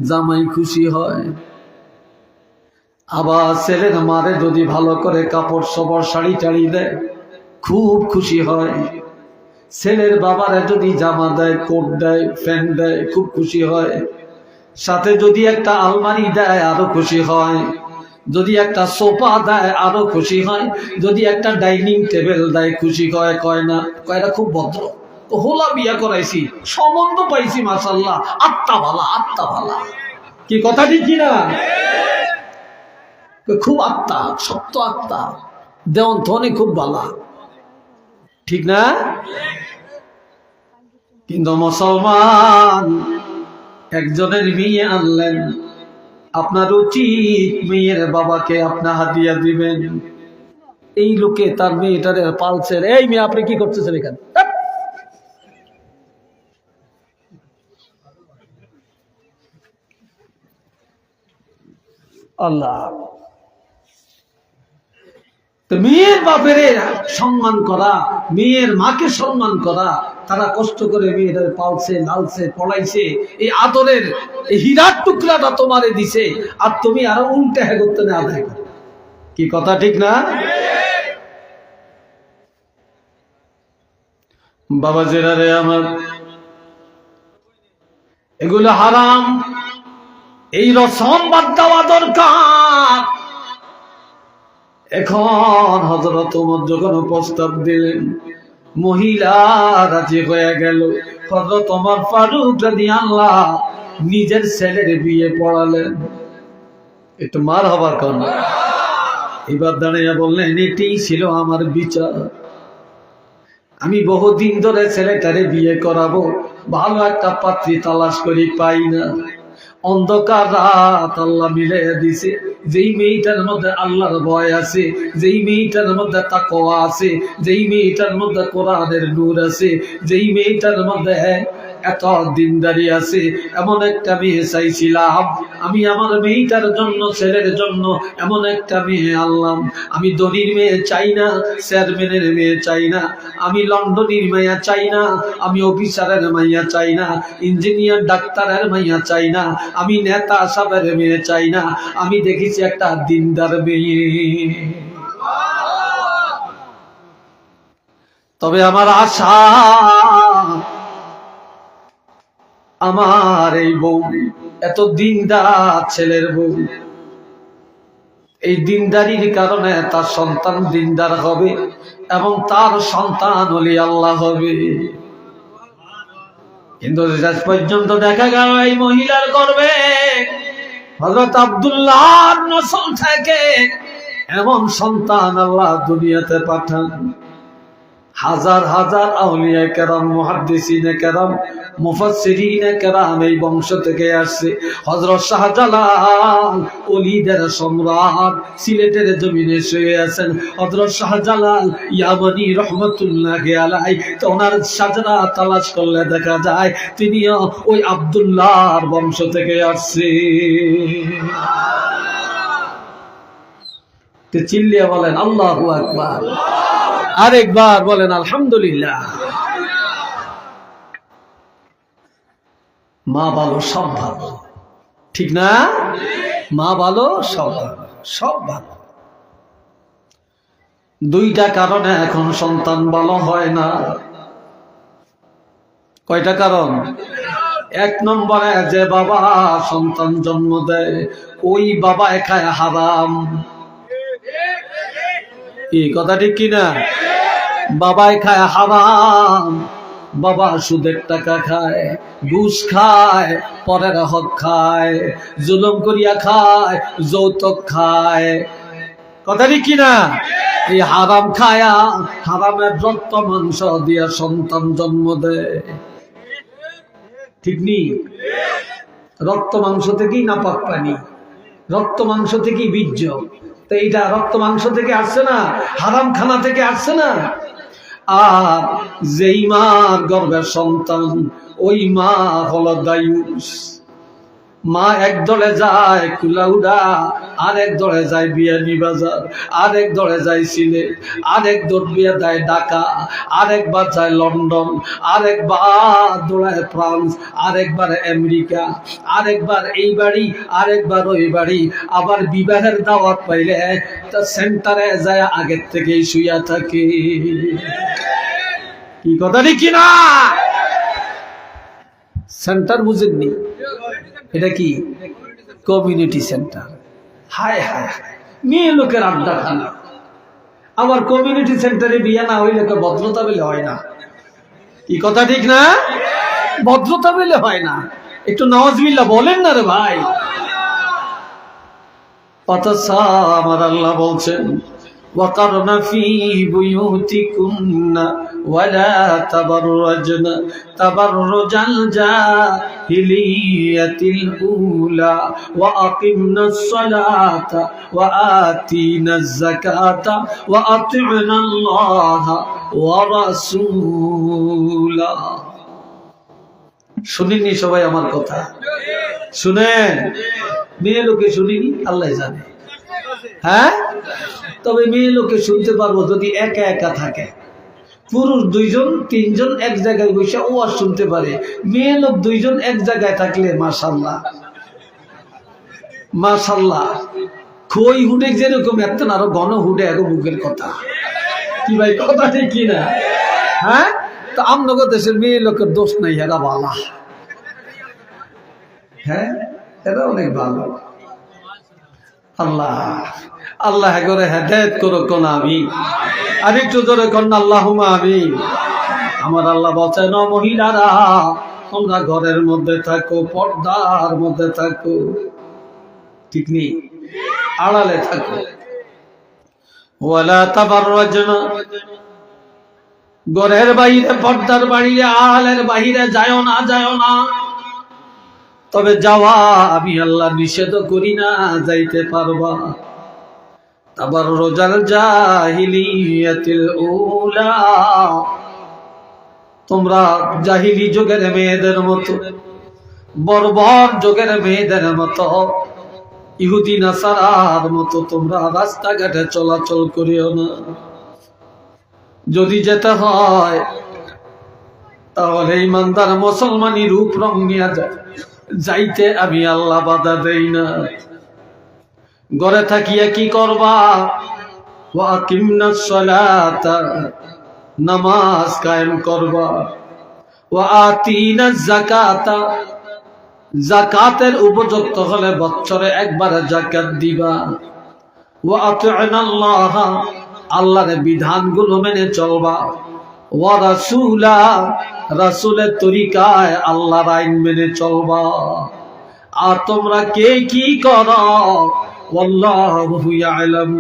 জামাই খুশি হয়। আবার ছেলের মারে যদি ভালো করে কাপড় সবর শাড়ি টাড়ি দেয়, খুব খুশি হয়। ছেলের বাবারে যদি জামা দেয়, কোট দেয়, প্যান্ট দেয়, খুব খুশি হয়। সাথে যদি একটা আলমারি দেয়, আরো খুশি হয়। যদি একটা সোফা দেয়, আরো খুশি হয়। যদি একটা ডাইনিং টেবিল দেয়, খুশি হয়। কয় না, কয়টা খুব ভদ্র, হোলা বিয়া করাইছি, সম্বন্ধ পাইছি, মাশাআল্লাহ, আত্মা ভালা, আত্মা ভালা। কি কথা ঠিক কিনা? খুব আত্মা, সত্য আত্মা, দেওয়ান ধনে খুব ভালা, ঠিক না? কিন্তু মুসলমান একজনের মেয়ে আনলেন, আপনার উচিত মেয়ের বাবাকে আপনার হাদিয়া দিবেন। এই লোকে তার মেয়েটারে পালছে, এই মেয়ে আপনি কি করতেছেন এখানে? আল্লাহ, তো মেয়ের বাপের সম্মান করা, মেয়ের মাকে সম্মান করা, তারা কষ্ট করে মেয়েদের পালছে, লালছে, পড়াইছে, এই আদরের এই হীরার টুকরাটা তোমারে দিছে, আর তুমি আরো উল্টে হ্যাঁ করতে না আদায় করো। কি কথা ঠিক না? বাবা জেরারে আমার, এগুলো হারাম, এই রসম বাদ দেওয়া দরকার। এখন হযরত ওমর যখন প্রস্তাব দিলেন, মহিলা রাজি হয়ে গেল। হযরত ওমর ফারুক রাদিয়াল্লাহু নিজের ছেলের বিয়ে পড়ালেন। একটু মার হবার কারণ এবার দাঁড়িয়ে বললেন, এটাই ছিল আমার বিচার। আমি বহুদিন ধরে ছেলেটারে বিয়ে করাবো, ভালো একটা পাত্রী তালাশ করি, পাই না। অন্ধকার রাত আল্লাহ মিলাইয়া দিছে। যেই মেয়েটার মধ্যে আল্লাহর ভয় আছে, যেই মেয়েটার মধ্যে তাকওয়া আছে, যেই মেয়েটার মধ্যে কোরআনের নূর আছে, যেই মেয়েটার মধ্যে এত দিনদারি আছে, এমন একটা মেয়ে চাইছিলাম। আমি আমার মেয়েটার জন্য, ছেলের জন্য এমন একটা মেয়ে আনলাম। আমি ধনীর মেয়ে চাই না, চেয়ারম্যানের মেয়ে চাই না, আমি লন্ডনের মেয়ে চাই না, আমি অফিসারের মাইয়া চাই না, ইঞ্জিনিয়ার ডাক্তারের মাইয়া চাই না, আমি নেতা সাহেবের মেয়ে চাই না, আমি দেখেছি একটা দিনদার মেয়ে। তবে আমার আশা, আমার এই বউ এত দিনদার ছেলের বউ, এই দিনদারির কারণে তার সন্তান দিনদার হবে এবং তার সন্তান ওলি আল্লাহ হবে। কিন্তু শেষ পর্যন্ত দেখা গেল এই মহিলার গর্ভে হযরত আব্দুল্লাহর নসল থেকে এমন সন্তান আল্লাহ দুনিয়াতে পাঠান। হাজার হাজার আউলিয়া কেরাম, মুহাদ্দিসিনে কেরাম, মুফাসসিরিনে কেরাম এই বংশ থেকে আসছে। হযরত শাহজালাল ওলিদের সম্রাট সিলেটের জমিনে শুয়ে আছেন। হযরত শাহজালাল ইয়ামানি রহমাতুল্লাহি আলাইহি, তো ওনার সাজরা তালাশ করলে দেখা যায় তিনিও ওই আব্দুল্লাহর বংশ থেকে আসছে। তো চিল্লিয়া বলেন আল্লাহু আকবার, আরেকবার বলেন আলহামদুলিল্লাহ। মা ভালো সব ভালো, ঠিক না? মা ভালো সব ভালো, সব ভালো। দুইটা কারণে এখন সন্তান ভালো হয় না। কয়টা কারণ? এক নম্বরে যে বাবা সন্তান জন্ম দেয় ওই বাবা খায় হারাম। এই কথা ঠিক কিনা? বাবাই খায় হারাম, বাবা সুদের টাকা খায়, ঘুষ খায়, পরের হক খায়, জুলুম করিয়া খায়, যৌতুক খায়। কথা ঠিক কিনা? এই হারাম খায়া হারামের রক্ত মাংস দিয়া সন্তান জন্ম দেয়, ঠিক নি? রক্ত মাংস থেকেই নাপাক পানি, রক্ত মাংস থেকেই বীর্য। তো এইটা রক্ত মাংস থেকে আসছে না, হারাম খানা থেকে আসছে না। আর যেই মার গর্ভের সন্তান ওই মা হলো দায়ুস। মা এক দলে যায় কুলাউড়া, আরেক দলে যায় বিয়ানীবাজার, আরেক দলে যায় সিলেট, আরেক দৌড় যায় ঢাকা, আরেকবার যায় লন্ডন, আরেকবার দৌড়ায় ফ্রান্স, আরেকবার আমেরিকা, আরেকবার এই বাড়ি, আরেকবার ওই বাড়ি। আবার বিবাহের দাওয়াত পাইলে তা সেন্টারে যায় আগের থেকেই শুইয়া থাকে। কি কথা ঠিক কিনা? সেন্টার বুঝেননি? এটা কি? Community centre. হায় হায় হায়, মেয়ে লোকের আড্ডা খানা। আমার কমিউনিটি সেন্টারে বিয়ে না হইলে তো ভদ্রতা বলে হয় না। কি কথা ঠিক না? ভদ্রতা বলে হয় না। একটু নাউজুবিল্লাহ বলেন না রে ভাই। অথচ আমার আল্লাহ বলছেন وقرن في بيوتكن ولا تبرجن تبرج الجاهلية الأولى وأقمنا الصلاة وآتينا الزكاة وأطعنا الله ورسوله। শুনিনি সবাই আমার কথা? শুনেন? মেয়ে লোকে শুনিনি, আল্লাহ জানে। হ্যাঁ, তবে মেয়ে লোকে শুনতে পারবো যদি একা একা থাকে। পুরুষ দুইজন তিনজন এক জায়গায় বসে ওয়াজ শুনতে পারে। মেয়ে লোক দুইজন এক জায়গায় থাকলে মাশাআল্লাহ মাশাআল্লাহ, খই হুডে যেরকম এত আরো ঘন হুডে এক বুকের কথা। কি ভাই কথা ঠিক কিনা? হ্যাঁ, তো আমনগর দেশের মেয়ে লোকের দোষ নাই, এরা ভালো। হ্যাঁ, এরা অনেক ভালো। আল্লাহ আল্লাহ করে হেদায়েত করো কোন আমি। আর একটু জোরে কোন আল্লাহুম্মা আমিন। আমার আল্লাহ বলছেন ও মহিলারা তোমরা ঘরের মধ্যে থাকো, পর্দার মধ্যে থাকো, ঠিক নেই? আড়ালে থাকো। ওয়ালা তাবাররাজনা, ঘরের বাইরে পর্দার বাইরে আড়ালের বাইরে যায়ও না, যায়ও না। তবে যাওয়া আমি আল্লাহ নিষেধ করি না, যাইতে পারবা। তাবাররুজাল জাহিলিয়াতিল উলা, তোমরা জাহিলি যুগের মেয়েদের মতো, বর্বর যুগের মেয়েদের মতো, ইহুদি নাসারার মতো তোমরা রাস্তাঘাটে চলাচল করিও না। যদি যেতে হয় তাহলে ইমানদার মুসলমানি রূপ রং নিয়ে যাইতে আমি আল্লাহ বাধা দেই না। ঘরে থাকিয়া কি করবা? ওয়া আকিমনাস সালাতা, নামাজ কায়েম করবা। ওয়া আতিনাজ যাকাতা, যাকাতের উপযুক্ত হলে বছরে একবার যাকাত দিবা। ওয়া আতি'নাল্লাহ, আল্লাহর বিধানগুলো মেনে চলবা, ওয়া রাসূলা, রাসূলের তরিকায় আল্লাহর আইন মেনে চলবা। আর তোমরা কে কি করো, আল্লাহু ইয়ালাম,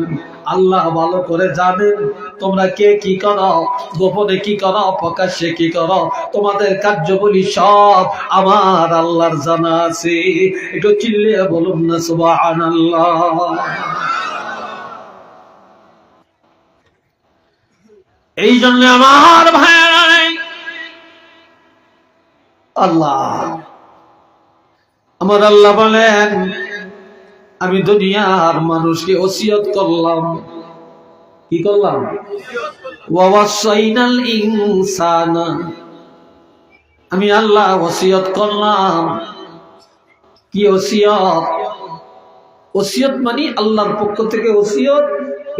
আল্লাহ ভালো করে জানেন তোমরা কে কি করো, গোপনে কি করো, প্রকাশ্যে কি করো, তোমাদের কার্যবলী সব আমার আল্লাহর জানা আছে। একটু চিল্লিয়ে বলুন না সুবহানাল্লাহ। এই জন্য আমার ভাইয়েরা, আল্লাহ, আমার আল্লাহ বলেন, আমি দুনিয়ার মানুষকে ওসিয়ত করলাম। কি করলাম? ওয়াসাইনাল ইনসানা, আমি আল্লাহ ওসিয়ত করলাম। কি ওসিয়ত? ওসিয়ত মানে আল্লাহর পক্ষ থেকে ওসিয়ত,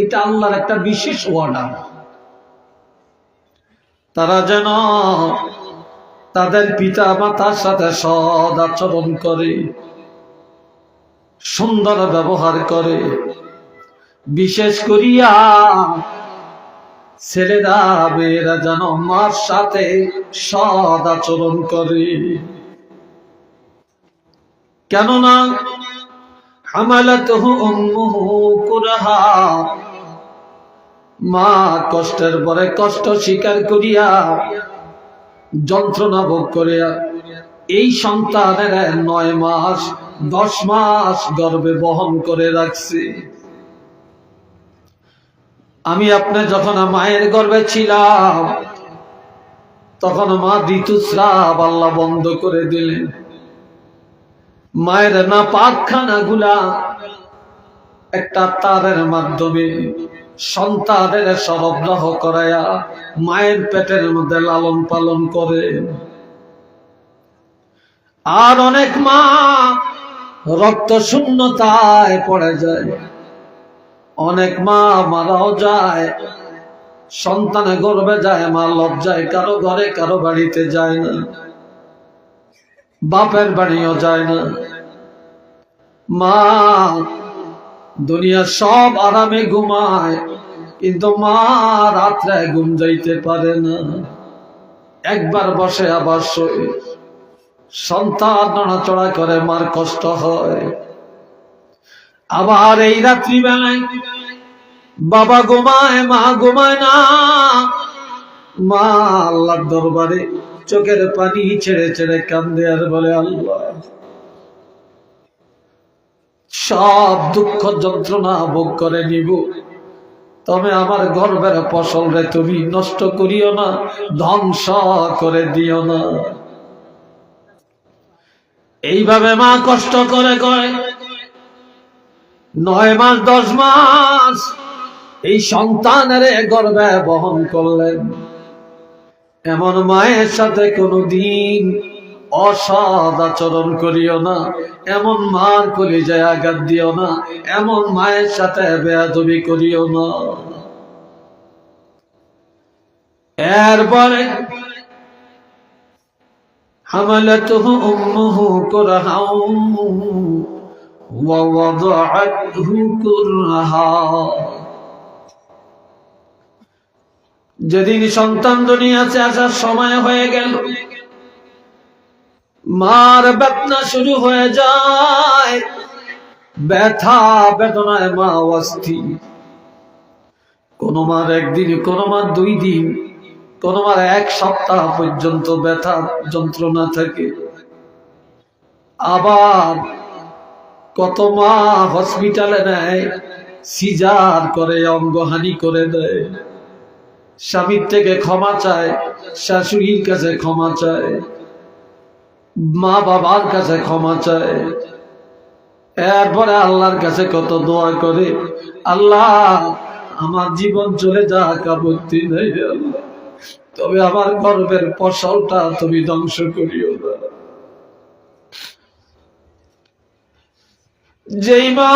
এটা আল্লাহর একটা বিশেষ অর্ডার। তারা যেন তাদের পিতা মাতার সাথে সৎ আচরণ করে, সুন্দর ব্যবহার করে। বিশেষ করিয়া ছেলেরা মেয়েরা যেন মার সাথে সৎ আচরণ করে। কেননা হামালাতুহু উম্মুহু কুরহা, মা কষ্টের পরে কষ্ট স্বীকার করিয়া, যন্ত্রণা ভোগ করিয়া এই সন্তানের 9 মাস 10 মাস গর্ভে বহন করে রাখছে। আমি আপনি যখন মায়ের গর্ভে ছিলাম, তখন মা ঋতুস্রাব আল্লাহ বন্ধ করে দিলেন। মায়ের না পাকখানা গুলা একটা তারের মাধ্যমে সন্তানের সরবরাহ করায়া মায়ের পেটের মধ্যে লালন পালন করে। আর অনেক মা রক্ত শূন্যতায় পড়ে যায়, অনেক মা মারাও যায়। সন্তানে গর্ভে যায়, মা লজ্জায় কারো ঘরে কারো বাড়িতে যায় না, বাপের বাড়িও যায় না। মা দুনিয়া সব আরামে ঘুমায়, কিন্তু মা রাত্রে ঘুম যাইতে পারে না। একবার বসে আবার শোয়, সন্তান নড়াচড়া করে, মার কষ্ট হয়। আবার এই রাত্রিবেলায় বাবা ঘুমায়, মা ঘুমায় না। মা আল্লাহর দরবারে চোখের পানি ছেড়ে ছেড়ে কান্দে আর বলে, আল্লাহ, সব দুঃখ যন্ত্রণা ভোগ করে নিব, তবে আমার গর্ভের ফসল রে তুমি নষ্ট করিও না, ধ্বংস করে দিও না। এইভাবে মা কষ্ট করে করে 9 মাস 10 মাস এই সন্তানের গর্ভে বহন করলেন। এমন মায়ের সাথে কোনদিন অসৎ আচরণ করিও না, এমন মার কলিজায় আঘাত দিও না, এমন মায়ের সাথে বেয়াদবি করিও না। এরপরে হামালাতুহু উম্মুহু কুরহাও ওয়া ওয়াদাআতহু কুরহা, যেদিন সন্তান দুনিয়াতে আসার সময় হয়ে গেল, মার বেদনা শুরু হয়ে যায়। ব্যথা বেদনায় মা অস্থির। কোন মার একদিন, কোন মার 2 দিন, কোন মার 1 সপ্তাহ পর্যন্ত ব্যথা যন্ত্রণা থাকে। আবার কত মা হসপিটালে নেয়, সিজার করে, অঙ্গহানি করে দেয়। স্বামীর থেকে ক্ষমা চায়, শাশুড়ির কাছে ক্ষমা চায়, মা বাবার কাছে ক্ষমা চায়। এরপরে আল্লাহর কাছে কত দোয়া করে, আল্লাহ আমার জীবন চলে যাক, আপত্তি নেই আল্লাহ, তবে আমার গর্বের ফসলটা তুমি ধ্বংস করিও না। যেই মা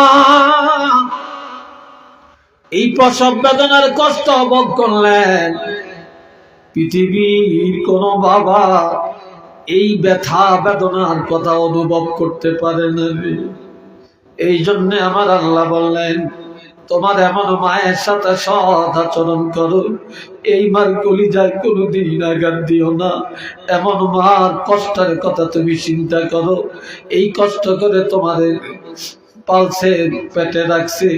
এই প্রসব বেদনার কষ্ট ভোগ করলেন, পৃথিবীর কোন বাবা এই ব্যথা বেদনার কথা অনুভব করতে পারে না। এই জন্য আমার আল্লাহ বললেন, তোমার এমন মায়ের সাথে সৎ আচরণ করো, এই মার কলিজায় কোনোদিন আঘাত দিও না। এমন মার কষ্টের কথা তুমি চিন্তা করো, এই কষ্ট করে তোমাদের পালছে, পেটে রাখছে,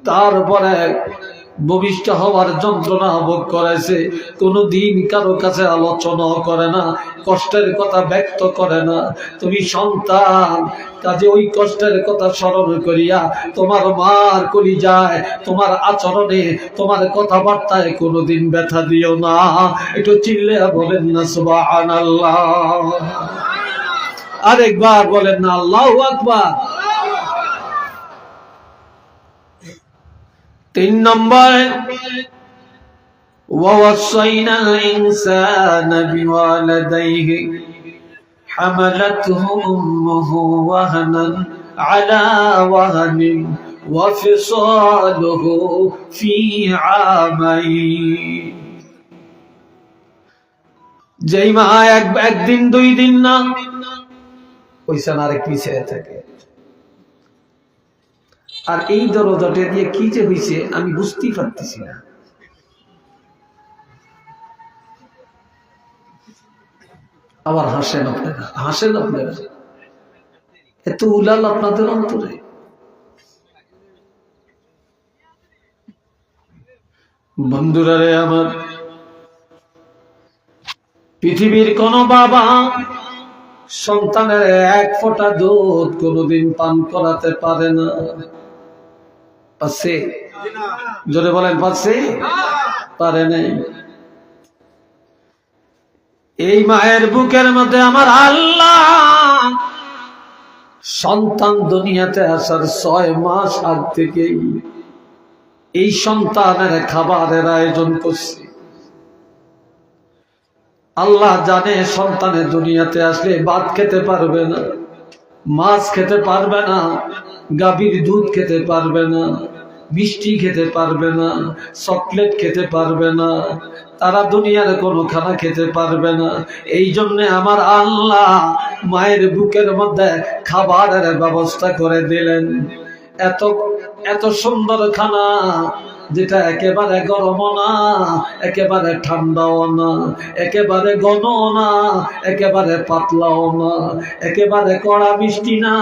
তারপরে ভূমিষ্ঠ হওয়ার যন্ত্রণা ভোগ করেছে, কোনোদিন কারো কাছে আলোচনা করে না, কষ্টের কথা ব্যক্ত করে না। তুমি সন্তান, কাজে ওই কষ্টের কথা স্মরণ করিয়া তোমার মার কলিজায়, তোমার আচরণে, তোমার কথাবার্তায় কোনোদিন ব্যথা দিও না। একটু চিল্লে বলেন না সুবহানাল্লাহ। আরেকবার বলেন না আল্লাহু আকবার। 3 নম্বরে ووصينا الإنسان بوالديه حملته أمه وهنا على وهن وفصاله في عامين। যেই মা একদিন 2 দিন না, ওইখানে আরেক পিছিয়ে থাকে। আর এই দরজাটা দিয়ে কি যে হয়েছে আমি বুঝতেই পারতেছি না। আবার হাসেন আপনারা, হাসেন আপনারা, এত উলাল আপনাদের অন্তরে। বন্ধুরা রে আমার, পৃথিবীর কোন বাবা সন্তানের 1 ফোঁটা দুধ কোনোদিন পান করাতে পারে না। পারছে? জোরে বলেন পারছে? পারে নাই। এই মায়ের বুকের মধ্যে আমার আল্লাহ সন্তান দুনিয়াতে আসার 6 মাস আগ থেকেই এই সন্তানের খাবারের আয়োজন করছে। আল্লাহ জানে সন্তানের দুনিয়াতে আসলে ভাত খেতে পারবে না, মাছ খেতে পারবে না, গাভীর দুধ খেতে পারবে না, মিষ্টি খেতে পারবে না, চকলেট খেতে পারবে না, তারা দুনিয়ার কোনো খানা খেতে পারবে না। এই জন্য আমার আল্লাহ মায়ের বুকের মধ্যে খাবারের ব্যবস্থা করে দিলেন। এত এত সুন্দর খানা, যেটা একেবারে গরম না, একেবারে ঠান্ডাও না, একেবারে ঘন না, একেবারে পাতলাও না, একেবারে কড়া মিষ্টি না,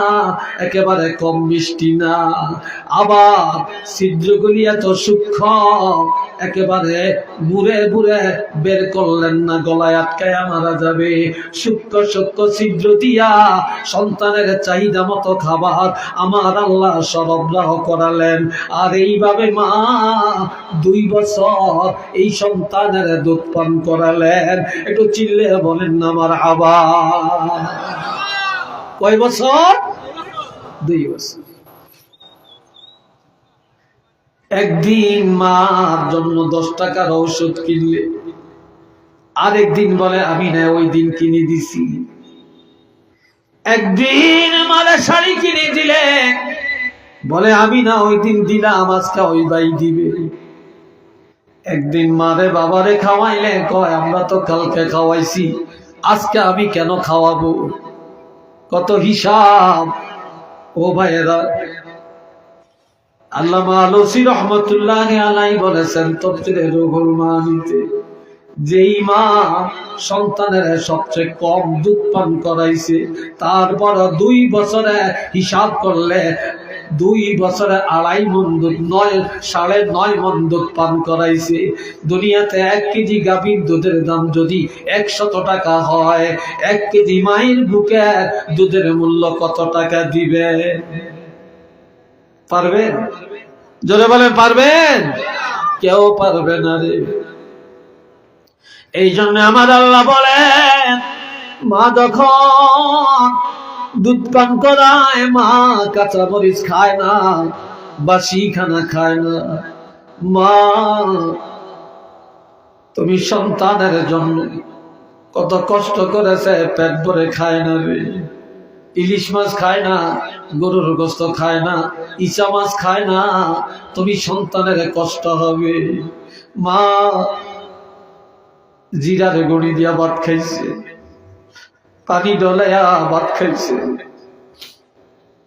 একেবারে কম মিষ্টি না। আবার ছিদ্রগুলি এত সূক্ষ্ম, একেবারে বুড়ে বুড়ে বের করলেন না, গলায় আটকায় মারা যাবে। সূক্ষ্ম সূক্ষ্ম ছিদ্র দিয়া সন্তানের চাহিদা মতো খাবার আমার আল্লাহ সরবরাহ করালেন। আর এইভাবে মা 2 বছর এই সন্তানের দুধ পান করালেন। একটু চিল্লে বলেন না মারহাবা। কয় বছর? 2 বছর। একদিন মার জন্য 10 টাকার ঔষধ কিনলে, আরেকদিন বলে আমি না ওই দিন কিনে দিছি। একদিন মারে শাড়ি কিনে দিলে, বলে আমি না ওই দিন দিলাম, আজকে ওই ভাই দিবে। একদিন মারে বাবারে খাওয়াইলে কয় আমরা তো কালকে খাওয়াইছি, আজকে আমি কেন খাওয়াবো? কত হিসাব। ও ভাইয়েরা, আল্লামা আলুসি রহমতুল্লাহি আলাইহি বলেছেন তাফসীরে রুহুল মানিতে, যেই মা সন্তানের সবচেয়ে কম দুধ পান করাইছে, তারপর 2 বছরে হিসাব করলে 2 বছরে 2.5 মণ দুধ, 9.5 মণ দুধ পান করাইছে। দুনিয়াতে 1 কেজি গাভীর দুধের দাম যদি 100 টাকা হয়, 1 কেজি মায়ের বুকে দুধের মূল্য কত টাকা দিবে? পারবেন? জোরে বলেন পারবেন? কেউ পারবে না রে। এই জন্য আমার আল্লাহ বলেন, মা যখন দুধ পান করায়, মা কাঁচা মরিচ খায় না, বাসি খানা খায় না। মা তুমি সন্তানের জন্য কত কষ্ট করেছে, পেট ভরে খায় না রে। ইলিশ মাছ খায় না, গরুর গোস্ত খায় না, ইচা মাছ খায় না, তুমি সন্তানের কষ্ট হবে। মা জিরার গুঁড়ি দিয়া ভাত খাইছে, পানি ডলাইয়া ভাত খাইছে,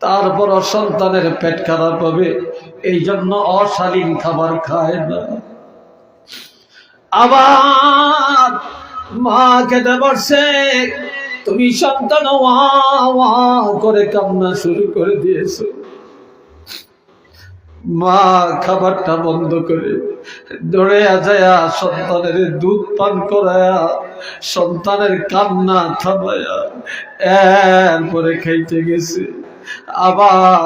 তারপর সন্তানের পেট খারাপ হবে, এই জন্য অশালীন খাবার খায় না। আবার মা খেতে বসে, তুমি সন্তান ওয়া ওয়া করে কান্না শুরু করে দিয়েছো। মা খাবারটা বন্ধ করে দৌড়ে যায়া সন্তানের দুধ পান করায়া সন্তানের কান্না থামায়া এরপরে খাইতে গেছে। আবার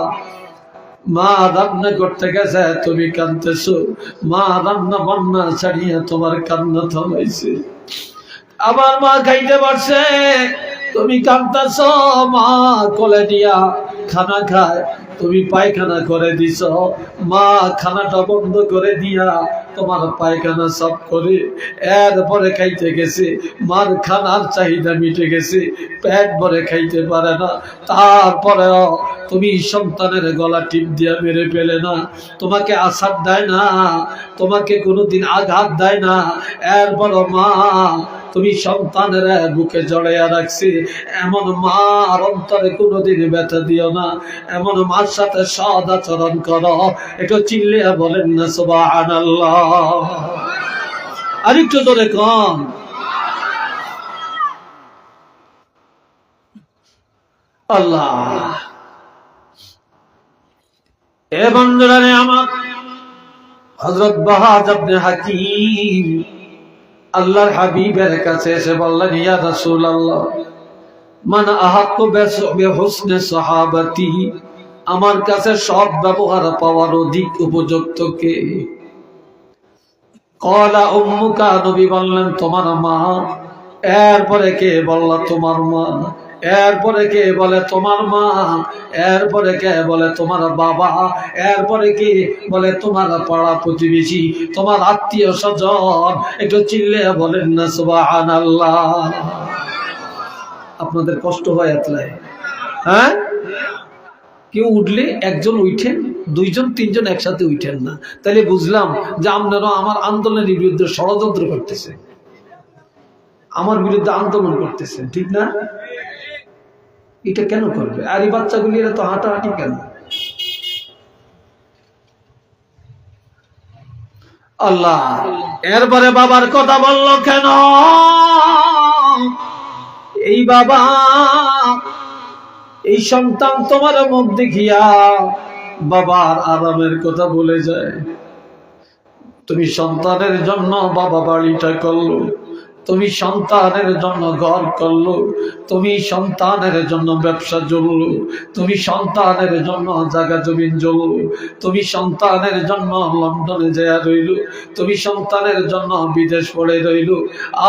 মা রান্না করতে গেছে, তুমি কাঁদতেছো, মা রান্না বান্না ছাড়িয়ে তোমার কান্না থামাইছে। আবার মা খাইতে পারছে, তুমি কাঁদতেছো, মা কোলে দিয়া খানা খায়, তুমি পায়খানা করে দিছ, মা খানাটা বন্ধ করে দিয়া তোমার পায়খানা সাফ করে এরপরে খাইতে গেছে। মার খানার চাহিদা মিটে গেছে, পেট ভরে খাইতে পারে না, তারপরেও তুমি সন্তানের গলা টিপ দিয়া মেরে ফেলে না, তোমাকে আসার দেয় না, তোমাকে কোনোদিন আঘাত দেয় না, এরপর মা তুমি সন্তানের বুকে জড়াইয়া রাখছি। এমন মার অন্তরে কোনোদিন ব্যথা দিও না, এমন মার সাথে সদ আচরণ করো। একটু চিল্লিয়া বলেন না সুবহানাল্লাহ। আরেকটু জোরে কন। আল্লাহ। এ বন্ধুরা আমার, হযরত বাহাজ ইবনে হাকিম আল্লাহর হাবিবের কাছে এসে বললেন, ইয়া রাসূলুল্লাহ, মান আহাক্কু বিহুসনি সাহাবাতি, আমার কাছে সব ব্যবহার পাওয়ার অধিক উপযুক্ত কে? ক্বালা উম্মুকা, নবী বললেন তোমার মা। এরপরে কে? বলল তোমার মা। এরপরে কে? বলে তোমার মা। এরপরে কে? বলে তোমার বাবা। এরপরে কে? বলে তোমার পাড়া প্রতিবেশী, তোমার আত্মীয় স্বজন। একটু চিল্লে বলেন না সুবহানাল্লাহ। আপনাদের কষ্ট হয় এতলাই? হ্যাঁ, কেউ উঠলে একজন উঠেন, দুইজন তিনজন একসাথে উঠেন না, তাহলে বুঝলাম যে আপনারা আমার আন্দোলনের বিরুদ্ধে ষড়যন্ত্র করতেছে, আমার বিরুদ্ধে আন্দোলন করতেছেন, ঠিক না? এটা কেন করবে? আর এই বাচ্চাগুলি এরা তো হাঁটাহাঁটি কেন? আল্লাহ। এরপরে বাবার কথা বলল কেন? এই বাবা, এই সন্তান তোমার মুখ দেখিয়া বাবার আরামের কথা বলে যায়। তুমি সন্তানের জন্য বাবা বাড়িটা করলো, তুমি সন্তানের জন্য ঘর করলো, তুমি সন্তানের জন্য ব্যবসা জ্বললো, তুমি সন্তানের জন্য জায়গা জমিন জ্বললো, তুমি সন্তানের জন্য লন্ডনে যায় রইল, তুমি সন্তানের জন্য বিদেশ পড়ে রইল,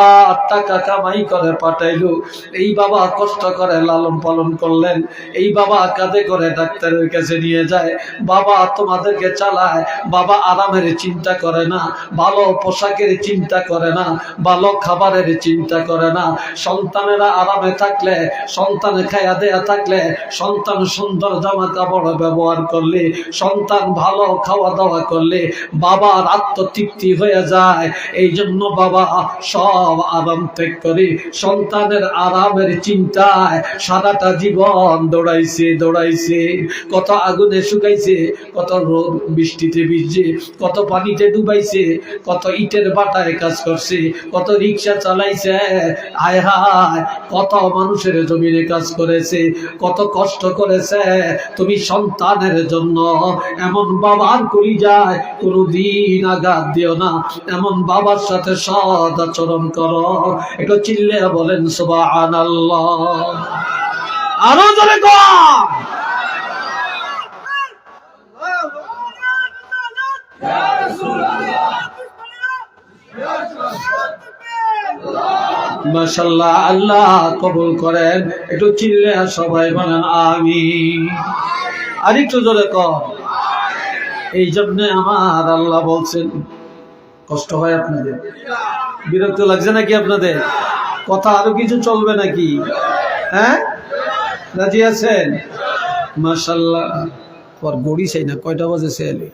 আর টাকা কামাই করে পাঠাইলো। এই বাবা কষ্ট করে লালন পালন করলেন, এই বাবা কাঁধে করে ডাক্তারের কাছে নিয়ে যায়, বাবা তোমাদেরকে চালায়, বাবা আরামের চিন্তা করে না, ভালো পোশাকের চিন্তা করে না, ভালো খাবারের চিন্তা করে না। সন্তানেরা আরামে থাকলে, সন্তান খাইয়া দেয়া থাকলে, সন্তান সুন্দর জামা কাপড় ব্যবহার করলে, সন্তান ভালো খাওয়া দাওয়া করলে বাবার আত্মতৃপ্তি হয়ে যায়। এই জন্য বাবা সব আরাম ত্যাগ করে সন্তানের আরামের চিন্তায় সারাটা জীবন দৌড়াইছে দৌড়াইছে, কত আগুনে শুকাইছে, কত রোদ বৃষ্টিতে ভিজছে, কত পানিতে ডুবাইছে, কত ইটের বাটায় কাজ করছে, কত রিক্সা চালাইছে, আয় হায় কত মানুষের জমিনে কাজ করেছে, কত কষ্ট করেছে। তুমি সন্তানের জন্য এমন বাবার কলিজায় কোনদিন আঘাত দিও না, এমন বাবার সাথে সদ আচরণ করো। একটু চিল্লে বলেন সুবহানাল্লাহ। আরো জোরে কর। মাশাআল্লাহ, আল্লাহ কবুল করেন। একটু চিল্লে সবাই বলেন আমিন। আর একটু জোরে কর। এই জন্য আমার আল্লাহ বলছেন, কষ্ট হয় আপনাদের? বিরক্ত লাগছে নাকি আপনাদের? কথা আরো কিছু চলবে নাকি? হ্যাঁ, রাজি আছেন? মাশাআল্লাহ। আর গড়ি চাই না, কয়টা বাজে সেলে?